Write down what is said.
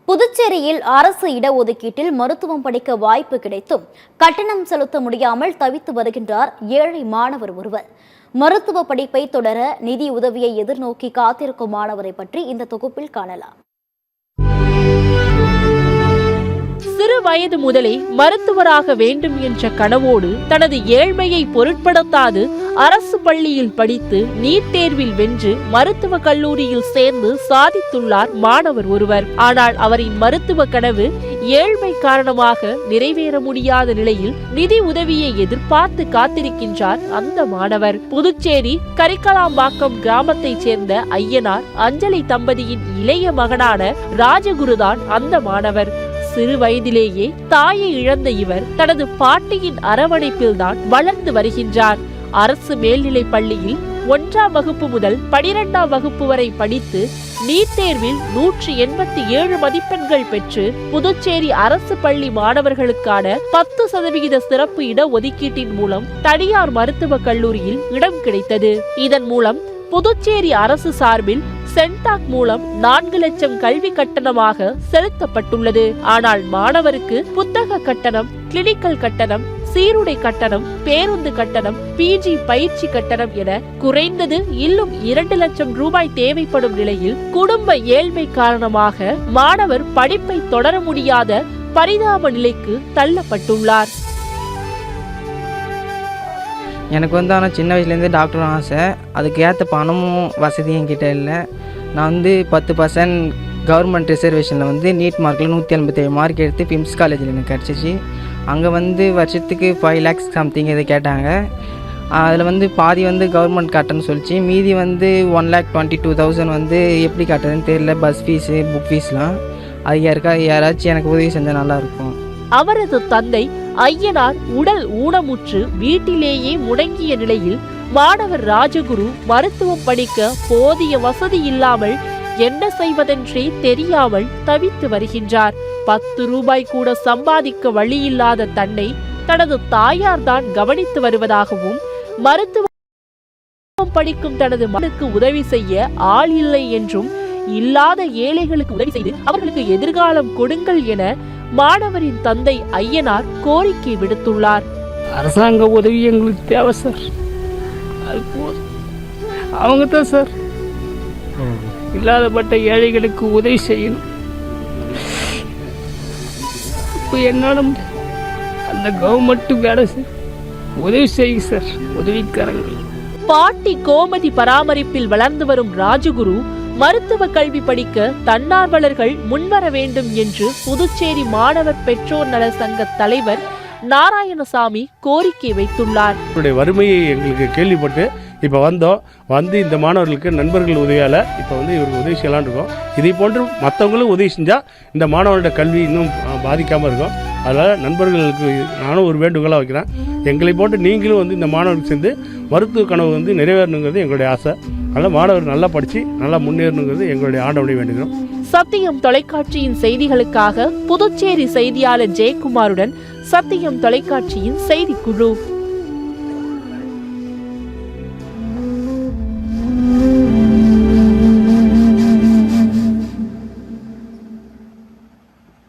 புதுச்சேரியில் அரசு இடஒதுக்கீட்டில் மருத்துவம் படிக்க வாய்ப்பு கிடைத்தும் கட்டணம் செலுத்த முடியாமல் தவித்து வருகின்றார் ஏழை மாணவர் ஒருவர். மருத்துவ படிப்பை தொடர நிதி உதவியை எதிர்நோக்கி காத்திருக்கும் மாணவரை பற்றி இந்த தொகுப்பில் காணலாம். சிறு வயது முதலே மருத்துவராக வேண்டும் என்ற கனவோடு தனது ஏழ்மையை பொருட்படுத்தாது அரசு பள்ளியில் படித்து நீட் தேர்வில் வென்று மருத்துவ கல்லூரியில் சேர்ந்து சாதித்துள்ளார் மாணவர் ஒருவர். ஆனால் அவரின் மருத்துவ கனவு ஏழ்மை காரணமாக நிறைவேற முடியாத நிலையில் நிதி உதவியை எதிர்பார்த்து காத்திருக்கின்றார் அந்த மாணவர். புதுச்சேரி கரிக்கலாம்பாக்கம் கிராமத்தைச் சேர்ந்த ஐயனார் அஞ்சலி தம்பதியின் இளைய மகனான ராஜகுருதான் அந்த மாணவர். சிறு வயதிலேயே தாயை இழந்த இவர் தனது பாட்டியின் அரவணைப்பில்தான் வளர்ந்து வருகின்றார். அரசு மேல்நிலை பள்ளியில் 1ஆம் வகுப்பு முதல் 12ஆம் வகுப்பு வரை படித்து நீட் தேர்வில் 187 மதிப்பெண்கள் பெற்று புதுச்சேரி அரசு பள்ளி மாணவர்களுக்கான 10% சிறப்பு இட ஒதுக்கீட்டின் மூலம் தனியார் மருத்துவக் கல்லூரியில் இடம் கிடைத்தது. இதன் மூலம் புதுச்சேரி அரசு சார்பில் சென்டாக் மூலம் 4 லட்சம் கல்வி கட்டணமாக செலுத்தப்பட்டுள்ளது. ஆனால் மாணவருக்கு புத்தக கட்டணம், கிளினிக்கல் கட்டணம், சீருடை கட்டணம், பேருந்து கட்டணம், பிஜி பயிற்சி கட்டணம் என குறைந்தது இன்னும் 2 லட்சம் ரூபாய் தேவைப்படும் நிலையில் குடும்ப ஏழ்மை காரணமாக மாணவர் படிப்பை தொடர முடியாத பரிதாப நிலைக்கு தள்ளப்பட்டுள்ளார். எனக்கு ஆனால் சின்ன வயசுலேருந்து டாக்டர் ஆசை. அதுக்கு ஏற்ற பணமும் வசதியும் என்கிட்ட இல்லை. நான் 10% கவர்மெண்ட் ரிசர்வேஷனில் நீட் மார்க்கில் 187 மார்க் எடுத்து பிம்ஸ் காலேஜில் எனக்கு கிடச்சிச்சு. அங்கே வருஷத்துக்கு 5 lakhs சம்திங் இதை கேட்டாங்க. அதில் பாதி கவர்மெண்ட் கட்டணும்னு சொல்லிச்சு. மீதி 1,22,000 எப்படி கட்டுறதுன்னு தெரியல. பஸ் ஃபீஸு, புக் ஃபீஸ்லாம். அது யாராச்சும் எனக்கு உதவி செஞ்சால் நல்லாயிருக்கும். அவரது தந்தை ஐயனார் உடல் ஊனமுற்று வீட்டிலேயே முடங்கிய நிலையில் மாணவர் ராஜகுரு மருத்துவம் படிக்க போதிய வசதி இல்லாமல் என்ன செய்வதென்றே தெரியாமல் தவித்து வருகின்றார். 10 ரூபாய் கூட சம்பாதிக்க வழியில்லாத தன்னை தனது தாயார்தான் கவனித்து வருவதாகவும் மருத்துவம் படிக்கும் தனது மகனுக்கு உதவி செய்ய ஆள் இல்லை என்றும் இல்லாத ஏழைகளுக்கு உதவி செய்து அவர்களுக்கு எதிர்காலம் கொடுங்கள் என மாணவரின் தந்தை ஐயனார் கோரிக்கை விடுத்துள்ளார். அரசாங்க உதவி எங்களுக்கு தேவை சார். அது போதும். அவங்க தான் சார் இல்லாதப்பட்ட ஏழைகளுக்கு உதவி செய்யணும். இப்போ என்னால அந்த கவர்மெண்ட் வேலை உதவி செய்யுங்க சார். உதவிக்காரங்க. பாட்டி கோமதி பராமரிப்பில் வளர்ந்து வரும் ராஜகுரு மருத்துவ கல்வி படிக்க தன்னார்வலர்கள் முன்வர வேண்டும் என்று புதுச்சேரி மாணவர் பெற்றோர் நல சங்க தலைவர் நாராயணசாமி கோரிக்கை வைத்துள்ளார். வறுமையை எங்களுக்கு கேள்விப்பட்டு இப்போ வந்து இந்த மாணவர்களுக்கு நண்பர்கள் உதவியால் இப்போ இவருக்கு உதவி செய்யலான் இருக்கோம். இதை போன்று மற்றவங்களும் உதவி செஞ்சால் இந்த மாணவர்களோட கல்வி இன்னும் பாதிக்காமல் இருக்கும். அதனால் நண்பர்களுக்கு நானும் ஒரு வேண்டுகோளாக வைக்கிறேன். எங்களை போன்று நீங்களும் இந்த மாணவர்களுக்கு சேர்ந்து மருத்துவ கனவு நிறைவேறணுங்கிறது எங்களுடைய ஆசை. அதனால் மாணவர் நல்லா படித்து நல்லா முன்னேறணுங்கிறது எங்களுடைய ஆண்டவனை வேண்டுகிறோம். சத்தியம் தொலைக்காட்சியின் செய்திகளுக்காக புதுச்சேரி செய்தியாளர் ஜெயக்குமாருடன் சத்தியம் தொலைக்காட்சியின் செய்திக்குழு.